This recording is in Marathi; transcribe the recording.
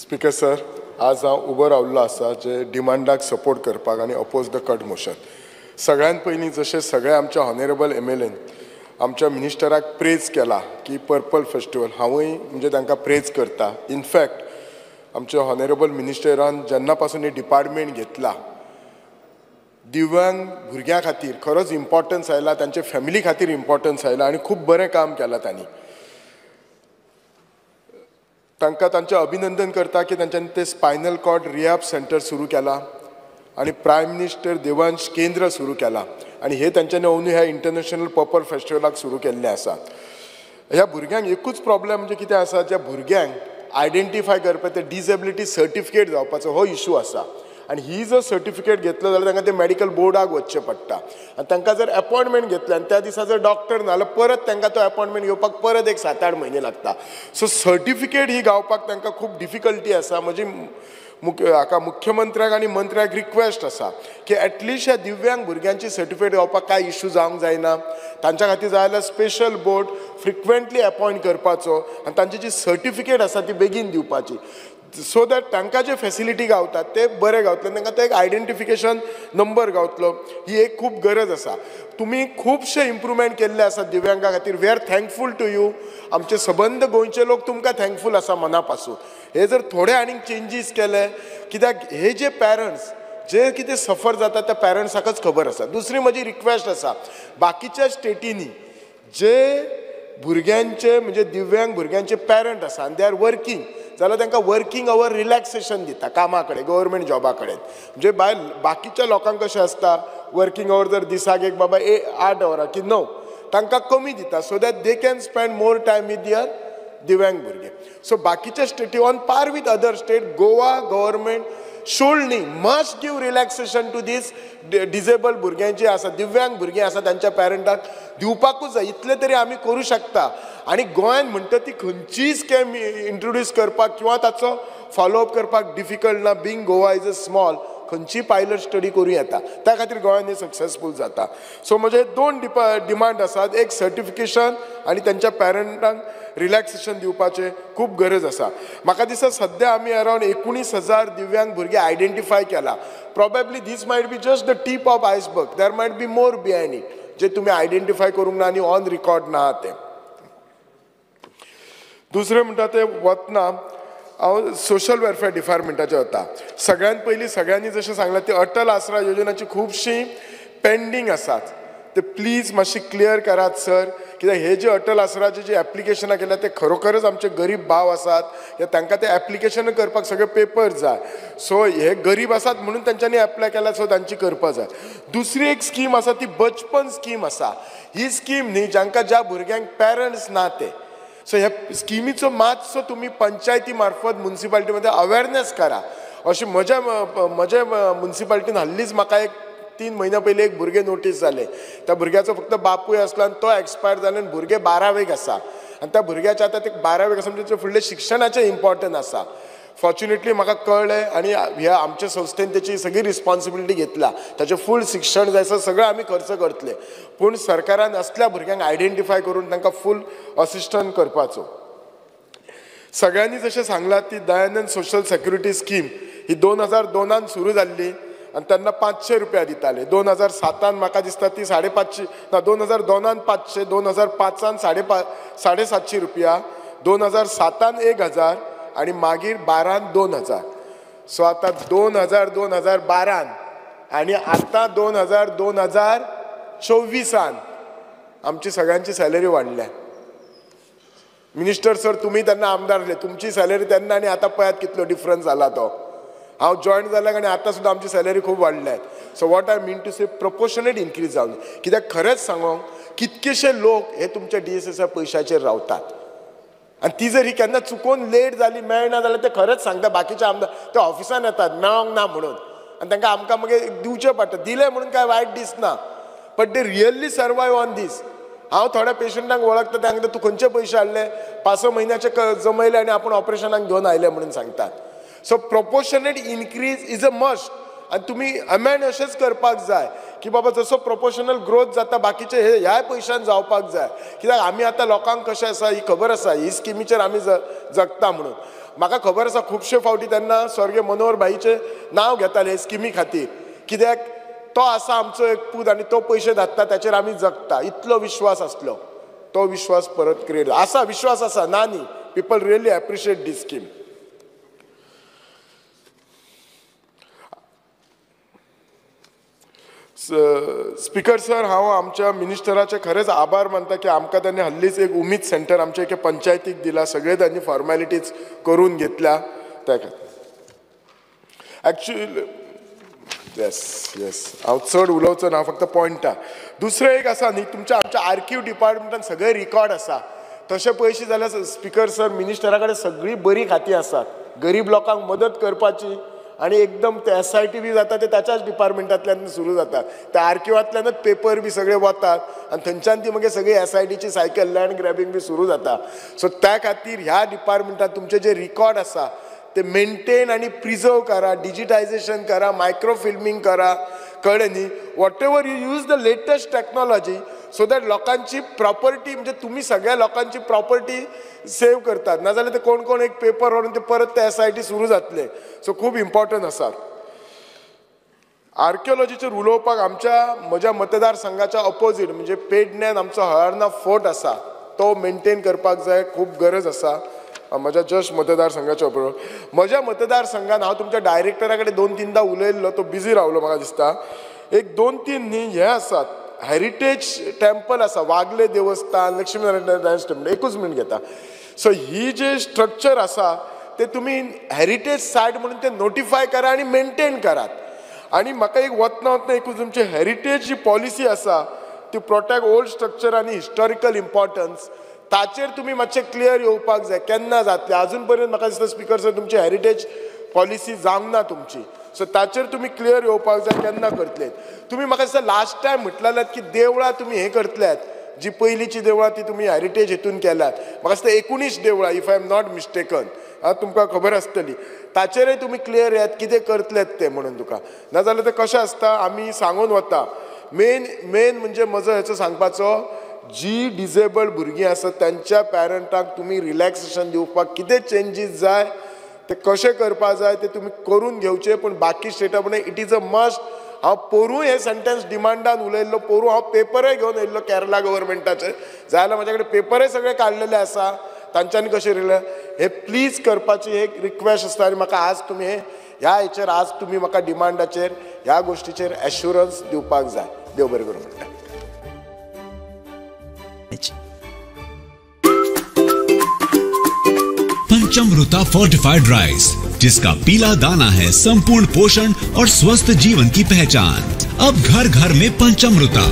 स्पीकर सर, आज हांव उबो रावल्लो आसा जे डिमांडाक सपोर्ट करपाक आनी अपोज द कट मोशन. सगळ्यात पयलीं जशें सगळे आमच्या हॉनरेबल एमएलएन आमच्या मिनिस्टराक प्रेज केला की पर्पल फेस्टिवल, हांवूय म्हणजे तांकां प्रेज करता. इनफॅक्ट आमच्या हॉनरेबल मिनिस्टरान जेन्ना पासून हे डिपार्टमेंट घेतला, दिव्यांग भुरग्यां खातीर खरोच इम्पॉर्टन्स आयला, तांचे फॅमिली खातीर इम्पॉर्टन्स आयला आनी खूब बरें काम केलां तांणी. तांकां तांचें अभिनंदन करता की तांच्यांनी ते स्पायनल कॉर्ड रिहॅब सेंटर सुरू केला आणि प्रायम मिनिस्टर देवांश केंद्र सुरू केला आणि हे तांच्यांनी अंदू ह्या इंटरनॅशनल पर्पल फेस्टिवलाक सुरू केल्लें आसा. ह्या भुरग्यांक एकूच प्रॉब्लेम म्हणजे कितें आसा, ज्या भुरग्यांक आयडेंटिफाय करपाक ते डिसेबिलिटी सर्टिफिकेट जावपाचो हो इशू आसा आणि ही जर सर्टिफिकेट घेतलो जाल्यार तांकां ते मेडिकल बोर्डाक वचचें पडटा आनी तांकां जर अपॉयंटमेंट घेतली आनी त्या दिसा जर डॉक्टर ना जाल्यार परत तांकां तो अपॉयंटमेंट घेवपाक परत एक 7-8 म्हयने लागता. सो सर्टिफिकेट ही गावपाक तांकां खूब डिफिकल्टी आसा. म्हजी हाका मुख्यमंत्र्याक आनी मंत्र्याक रिक्वेस्ट आसा की एटलिस्ट ह्या दिव्यांग भुरग्यांची सर्टिफिकेट गावपाक काय इशू जावंक जायना. तांच्या खातीर जाय जाल्यार स्पेशल बोर्ड फ्रिक्वेंटली अपॉयंट करपाचो आनी तांची जी सर्टिफिकेट आसा ती बेगीन दिवपाची, सो दॅट तांकां जे फेसिलिटी गावतात ते बरें गावतले, तांकां तो एक आयडेंटिफिकेशन नंबर गावतलो. ही एक खूब गरज आसा. तुमी खुबशे इम्प्रुवमेंट केल्ले आसात दिव्यांगा खातीर. We are thankful to you. आमचे सबंद गोंयचे लोक तुमकां थँकफूल आसा मना पासून. हे जर थोडे आनीक चेंजीस केले, कित्याक हे जे पॅरंट्स जे कितें सफर जातात त्या पॅरंट्साकच खबर आसा. दुसरी म्हजी रिक्वेस्ट आसा, बाकीच्या स्टेटींनी जे भुरग्यांचे म्हणजे दिव्यांग भुरग्यांचे पॅरंट आसा आनी दे आर वर्किंग, जाल्यार तांकां वर्किंग आवर रिलॅक्सेशन दिता कामा कडेन, गव्हर्मेंट जॉबा कडेन. म्हणजे बाकीच्या लोकांक कशें आसता, वर्किंग आवर जर दिसाक एक बाबा 8 वरां की 9 तांकां कमी दिता, so that they can spend more time with their divyang भुरगे. सो बाकीच्या स्टेटी on par with other state, Goa government should न्ही must give relaxation to these disable भुरग्यांची आसा, दिव्यांग भुरगीं आसा तांच्या पॅरंटाक दिवपाकूच जाय. इतले तरी आमी करूं शकता. आनी गोंयान म्हणटा ती खंयचीय स्कॅम इंट्रोड्यूस करपाक किंवा ताचो फॉलोअप करपाक डिफिकल्ट ना. Being Goa is a small, खंयची पायलट स्टडी करूं येता, त्या खातीर गोंयान हे सक्सेसफूल जाता. सो म्हजे 2 डिमांड आसात. एक सर्टिफिकेशन आनी तांच्या पॅरंटांक रिलॅक्सेशन दिवपाचे खूब गरज आसा. म्हाका दिसता सद्या आमी अरावंड 19,000 दिव्यांग भुरगे आयडेंटिफाय केला. Probably these might be just the tip of iceberg. There might be more behind it जे तुमी आयडेंटिफाय करूंक ना आनी ऑन रिकॉर्ड ना ते. दुसरें म्हणटा ते वतना हांव सोशल वेलफेअर डिपार्टमेंटाचे वता. सगळ्यात पयलीं सगळ्यांनी जशें सांगलां ती अटल आसरा योजनाची खुबशीं पेंडींग आसात. ते प्लीज मातशी क्लियर करात सर, कित्याक हे जे अटल आसराचे जे एप्लिकेशनां केल्या ते खरोखरच आमचे गरीब भाव आसात, तांकां ते एप्लिकेशन करपाक सगळे पेपर्स जाय. सो हे गरीब आसात म्हणून तांच्यांनी एप्लाय केला, सो तांची करपाक जाय. दुसरी एक स्कीम आसा ती बचपन स्कीम आसा. ही स्कीम न्ही जांकां ज्या भुरग्यांक पॅरंट्स ना ते, सो ह्या स्किमीचो मातसो तुमी पंचायती मार्फत म्युनिसिपालिटीमध्ये अवेअरनेस करा. अशें म्हज्या म्युनिसिपालिटीन हाल्लीच म्हाका एक 3 म्हयन्या पयलीं एक भुरगे नोटीस जाले. त्या भुरग्याचो फक्त बापूय आसलो आनी तो एक्सपायर जालो आनी भुरगे 12वेक आसा आनी त्या भुरग्याच्या आतां ते 12वेक आसा म्हणजे फुडले शिक्षणाचें इम्पॉर्टंट आसा. फॉर्च्युनेटली म्हाका कळ्ळें आनी ह्या आमच्या संस्थेन त्याची सगळी रिस्पॉन्सिबिलिटी घेतला. ताचें फूल शिक्षण जाय सगळें आमी खर्च करतले, पूण सरकारान असल्या भुरग्यांक आयडेंटिफाय करून तांकां फूल असिस्टंट करपाचो. सगळ्यांनी जशें सांगलां ती दयानंद सोशल सेक्युरिटी स्कीम ही 2002 सुरू जाल्ली आनी तेन्ना 500 रुपया दिताले. 2007 म्हाका दिसता ती 550 ना, 2002 500, 2005 750 रुपया, 2007 1000 आणि मागीर 12 2000. सो आतां 2012 आणि आतां 2024 आमची सगळ्यांची सॅलरी वाडल्या. मिनिस्टर सर तुमी तेन्ना आमदार आसले, तुमची सॅलरी तेन्ना आनी आतां पळयात कितलो डिफरन्स जाला तो. हांव जॉयन जाल्याक आनी आतां सुद्दां आमची सॅलरी खूब वाडल्या. So what I mean to say proportionate increase जावन, कित्याक खरेंच सांगूंक कितकेशे लोक हे तुमच्या DSSच्या पयशाचेर रावतात आनी ती जर ही केन्ना चुकोवन लेट जाली मेळना जाल्यार ते खरेंच सांगता बाकीचे आमदार ते ऑफिसान येतात मेळोंक ना म्हणून आनी तांकां आमकां मागीर दिवचें पडटा. दिलें म्हणून काय वायट दिसना, but they really survive on these. हांव थोड्या पेशंटांक वळखता, तांकां तूं खंयचे पयशे हाडले, 5-6 म्हयन्याचे जमयले आनी आपूण ऑपरेशनाक घेवन आयले म्हणून सांगतात. So proportionate increase is a must आनी तुमी अमेंड अशेंच करपाक जाय की बाबा जसो प्रपोर्शनल ग्रोथ जाता बाकीचे ह्या पयशान जावपाक जाय. कित्याक आमी आतां लोकांक कशें आसा ही खबर आसा, ही स्किमीचेर आमी जगता म्हणून. म्हाका खबर आसा खुबशे फावटी तेन्ना स्वर्गीय मनोहर भाईचे नाव घेताले स्किमी खातीर, कित्याक तो आसा आमचो एक पूत आनी तो पयशे धाडटा त्याचेर आमी जगता, इतलो विश्वास आसलो. तो विश्वास परत क्रिएट आसा, विश्वास आसा ना न्ही. पीपल रियली एप्रिशिएट दिस स्कीम. स्पीकर सर, हांव आमच्या मिनिस्टराचे खरेंच आभार मानता की आमकां त्यांनी हल्लीच एक उमीद सेंटर आमच्या एके पंचायतीक दिला. सगळे त्यांनी फॉर्मॅलिटीज करून घेतल्या. त्या ॲक्च्युअली येस हांव चड उलोवचो ना, फक्त पॉयंटा. दुसरें एक आसा न्ही, तुमच्या आमच्या आर्किव डिपार्टमेंटान सगळे रिकॉर्ड आसा. तशें पळयशी जाल्यार स्पीकर सर मिनिस्टरा कडेन सगळीं बरी खातीं आसात. गरीब लोकांक मदत करपाची आणि एकदम ते SIT बी जाता ते त्याच्याच डिपार्टमेंटांतल्यान सुरू जाता. त्या आर्किवांतल्यानच पेपर बी सगळे वतात आनी थंयच्यान ती मागीर सगळी SITची सायकल लँड ग्रॅबिंग बी सुरू जाता. सो त्या खातीर ह्या डिपार्टमेंटात तुमचे जे रिकॉर्ड आसा ते मेंटेन आणि प्रिजर्व करा, डिजिटायझेशन करा, मायक्रो फिल्मिंग करा, कळ्ळें न्ही. What ever you use the latest technology so that लोकांची प्रॉपर्टी म्हणजे तुम्ही सगळ्या लोकांची प्रॉपर्टी सेव्ह करतात. नाजाल्यार ते कोण कोण एक पेपर व्हरून ते परत ते SIT सुरू जातले. सो खूब इम्पॉर्टंट आसा. आर्किओलॉजीचेर उलोवपाक म्हज्या मतदारसंघाच्या ऑपोजीट म्हणजे पेडण्यान आमचो हळर्णा फोर्ट आसा तो मेंटेन करपाक जाय, खूब गरज आसा. म्हज्या जस्ट मतदारसंघाच्या बरोबर म्हज्या मतदारसंघान हांव तुमच्या डायरेक्टरा कडेन 2-3दा उलयल्लो, तो बिजी रावलो म्हाका दिसता. एक 2-3 न्ही हे आसात हेरिटेज टेम्पल आसा, वागले देवस्थान, लक्ष्मीनारायण टेम्पल. एकूच मिनट घेता. सो ही जे स्ट्रक्चर आसा ते तुम्ही हेरिटेज सायट म्हणून ते नोटिफाय करा आणि मेंटेन करात. आणि म्हाका एक वतना एकूच तुमची हेरिटेज जी पॉलिसी आसा ती प्रोटेक्ट ओल्ड स्ट्रक्चर आणि हिस्टॉरिकल इम्पॉर्टन्स ताचेर तुम्ही मातशें क्लियर येवपाक जाय. केन्ना जातले अजून पर्यंत म्हाका दिसता स्पीकर सर तुमची हेरिटेज पॉलिसी जावंक ना तुमची. सो ताचेर तुम्ही क्लियर येवपाक जाय केन्ना करतले. तुम्ही म्हाका दिसता लास्ट टायम म्हटलेल्यात की देवळां तुम्ही हे करतल्यात, जी पयलींची देवळां ती तुम्ही हेरिटेज हेतून केल्यात. म्हाका दिसता 19 देवळां if I am not mistaken. तुमकां खबर आसतली. ताचेरय तुम्ही क्लियर येयात कितें करतलेत ते म्हणून. तुका नाजाल्यार ते कशें आसता आमी सांगून वता. मेन म्हणजे म्हजो हेचो सांगपाचो जी डिजेबल्ड भुरगीं आसात त्यांच्या पॅरंटाक तुम्ही रिलॅक्सेशन दिवपाक कितें चेंजीस जाय ते कशें करपाक जाय ते तुम्ही करून घेवचे. पण बाकी स्टेटा म्हण इट इज अ मस्ट. हांव पोरूं हे सेंटेन्स डिमांडान उलयल्लो, पोरूं हांव पेपरय घेवन येयल्लो केरला गव्हर्मेंटाचे. जाल्यार म्हाजे कडेन पेपरय सगळे काडलेले आसा. तांच्यांनी कशें रिले हे प्लीज करपाची एक रिक्वेस्ट आसता. आनी म्हाका आज तुमी ह्या हेचेर आज तुमी म्हाका डिमांडाचेर ह्या गोश्टीचेर एश्युरन्स दिवपाक जाय. देव बरें करूं म्हणटा. पंचामृता फोर्टिफाइड राइस, जिसका पीला दाना है संपूर्ण पोषण और स्वस्थ जीवन की पहचान. अब घर घर में पंचामृता.